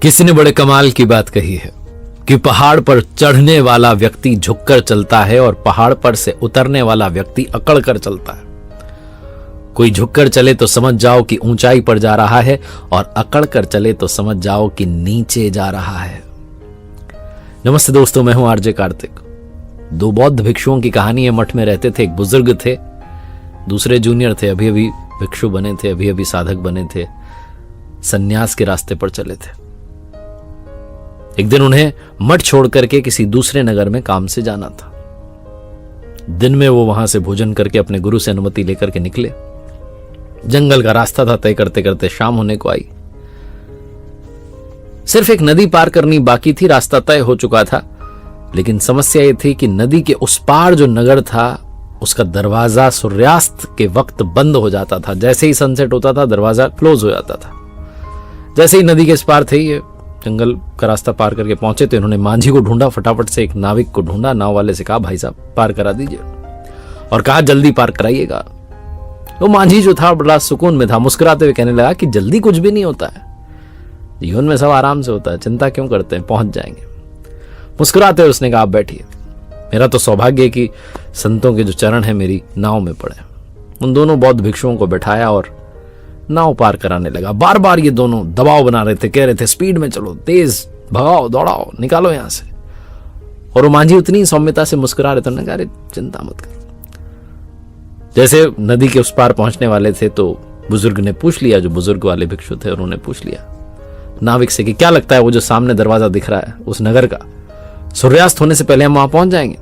किसी ने बड़े कमाल की बात कही है कि पहाड़ पर चढ़ने वाला व्यक्ति झुककर चलता है और पहाड़ पर से उतरने वाला व्यक्ति अकड़ कर चलता है। कोई झुककर चले तो समझ जाओ कि ऊंचाई पर जा रहा है और अकड़ कर चले तो समझ जाओ कि नीचे जा रहा है। नमस्ते दोस्तों, मैं हूं आरजे कार्तिक। दो बौद्ध भिक्षुओं की कहानी है। मठ में रहते थे, एक बुजुर्ग थे, दूसरे जूनियर थे, अभी अभी भिक्षु बने थे, अभी अभी साधक बने थे, सन्यास के रास्ते पर चले थे। एक दिन उन्हें मठ छोड़ करके किसी दूसरे नगर में काम से जाना था। दिन में वो वहां से भोजन करके अपने गुरु से अनुमति लेकर के निकले। जंगल का रास्ता था, तय करते करते शाम होने को आई। सिर्फ एक नदी पार करनी बाकी थी, रास्ता तय हो चुका था। लेकिन समस्या यह थी कि नदी के उस पार जो नगर था उसका दरवाजा सूर्यास्त के वक्त बंद हो जाता था। जैसे ही सनसेट होता था दरवाजा क्लोज हो जाता था। जैसे ही नदी के इस पार थे, ये जंगल का रास्ता पार करके पहुंचे तो इन्होंने मांझी को ढूंढा। फटाफट से एक नाविक को ढूंढा, नाव वाले से कहा, भाई साहब पार करा दीजिए, और कहा जल्दी पार कराइएगा। तो मांझी जो था बड़ा सुकून में था, मुस्कुराते हुए कहने लगा कि जल्दी कुछ भी नहीं होता है, जीवन में सब आराम से होता है, चिंता क्यों करते हैं, पहुंच जाएंगे। मुस्कुराते हुए उसने कहा, आप बैठिए, मेरा तो सौभाग्य है कि संतों के जो चरण है मेरी नाव में पड़े। उन दोनों बौद्ध भिक्षुओं को बैठाया और नाव पार कराने लगा। बार बार ये दोनों दबाव बना रहे थे, कह रहे थे स्पीड में चलो, तेज भगाओ, दौड़ाओ, निकालो यहां से। और वो मांझी उतनी सौम्यता से मुस्कुरा रहे थे, उन्होंने कहा, अरे चिंता मत करो। जैसे नदी के उस पार पहुंचने वाले थे तो बुजुर्ग ने पूछ लिया, जो बुजुर्ग वाले भिक्षु थे, उन्होंने पूछ लिया नाविक से कि क्या लगता है वो जो सामने दरवाजा दिख रहा है उस नगर का, सूर्यास्त होने से पहले हम वहां पहुंच जाएंगे?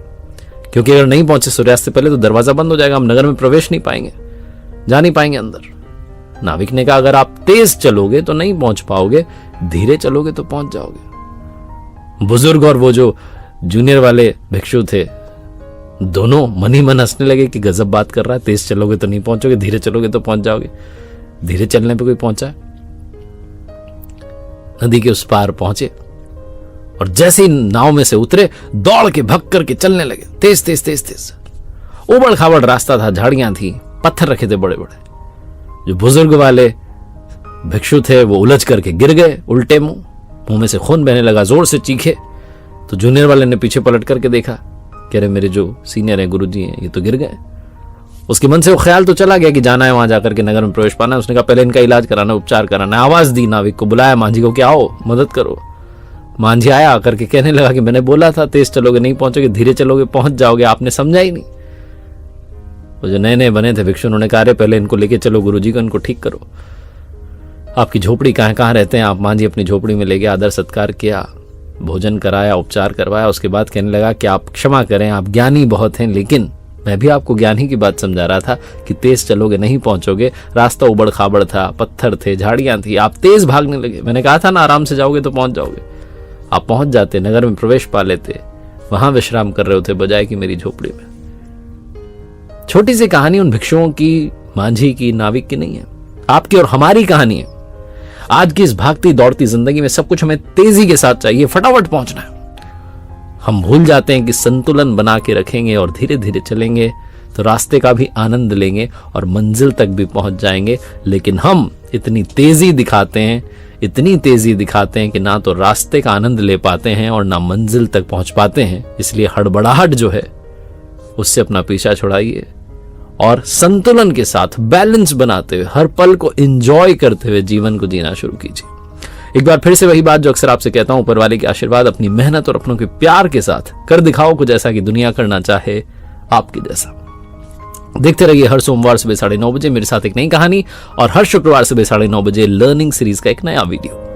क्योंकि अगर नहीं पहुंचे सूर्यास्त से पहले तो दरवाजा बंद हो जाएगा, हम नगर में प्रवेश नहीं पाएंगे, जा नहीं पाएंगे अंदर। नाविक ने कहा, अगर आप तेज चलोगे तो नहीं पहुंच पाओगे, धीरे चलोगे तो पहुंच जाओगे। बुजुर्ग और वो जो जूनियर वाले भिक्षु थे, दोनों मन ही मन हंसने लगे कि गजब बात कर रहा है, तेज चलोगे तो नहीं पहुंचोगे, धीरे चलोगे तो पहुंच जाओगे। धीरे चलने पे कोई पहुंचा? नदी के उस पार पहुंचे और जैसे ही नाव में से उतरे दौड़ के भग करके चलने लगे, तेज तेज तेज तेज। उबड़ खाबड़ रास्ता था, झाड़ियां थी, पत्थर रखे थे बड़े बड़े। जो बुजुर्ग वाले भिक्षु थे वो उलझ करके गिर गए उल्टे मुंह में से खून बहने लगा, जोर से चीखे। तो जूनियर वाले ने पीछे पलट करके देखा, कह रहे मेरे जो सीनियर हैं, गुरुजी हैं, ये तो गिर गए। उसके मन से वो ख्याल तो चला गया कि जाना है वहां जाकर के नगर में प्रवेश पाना है। उसने कहा पहले इनका इलाज कराना, उपचार कराना है। आवाज दी नाविक को, बुलाया मांझी को कि आओ मदद करो। मांझी आया, आकर के कहने लगा कि मैंने बोला था तेज चलोगे नहीं पहुंचोगे, धीरे चलोगे पहुंच जाओगे, आपने समझा ही नहीं। वो जो नए नए बने थे भिक्षु, उन्होंने कहा, पहले इनको लेके चलो गुरुजी को, इनको ठीक करो। आपकी झोपड़ी कहाँ रहते हैं आप? मांझी अपनी झोपड़ी में ले गया, आदर सत्कार किया, भोजन कराया, उपचार करवाया। उसके बाद कहने लगा कि आप क्षमा करें, आप ज्ञानी बहुत हैं, लेकिन मैं भी आपको ज्ञान ही की बात समझा रहा था कि तेज चलोगे नहीं पहुंचोगे। रास्ता उबड़ खाबड़ था, पत्थर थे, झाड़ियां थी, आप तेज भागने लगे। मैंने कहा था ना आराम से जाओगे तो पहुंच जाओगे। आप पहुंच जाते, नगर में प्रवेश पा लेते, वहां विश्राम कर रहे होते बजाय कि मेरी झोपड़ी में। छोटी सी कहानी उन भिक्षुओं की, मांझी की, नाविक की नहीं है, आपकी और हमारी कहानी है। आज की इस भागती दौड़ती जिंदगी में सब कुछ हमें तेजी के साथ चाहिए, फटाफट पहुंचना है। हम भूल जाते हैं कि संतुलन बना के रखेंगे और धीरे धीरे चलेंगे तो रास्ते का भी आनंद लेंगे और मंजिल तक भी पहुंच जाएंगे। लेकिन हम इतनी तेजी दिखाते हैं, इतनी तेजी दिखाते हैं कि ना तो रास्ते का आनंद ले पाते हैं और ना मंजिल तक पहुंच पाते हैं। इसलिए हड़बड़ाहट जो है उससे अपना पीछा छुड़ाइए और संतुलन के साथ बैलेंस बनाते हुए हर पल को एंजॉय करते हुए जीवन को जीना शुरू कीजिए। एक बार फिर से वही बात जो अक्सर आपसे कहता हूं, ऊपर वाले के आशीर्वाद, अपनी मेहनत और अपनों के प्यार के साथ कर दिखाओ कुछ ऐसा कि दुनिया करना चाहे आपके जैसा। देखते रहिए हर सोमवार सुबह 9:30 बजे मेरे साथ एक नई कहानी और हर शुक्रवार सुबह 9:30 बजे लर्निंग सीरीज का एक नया वीडियो।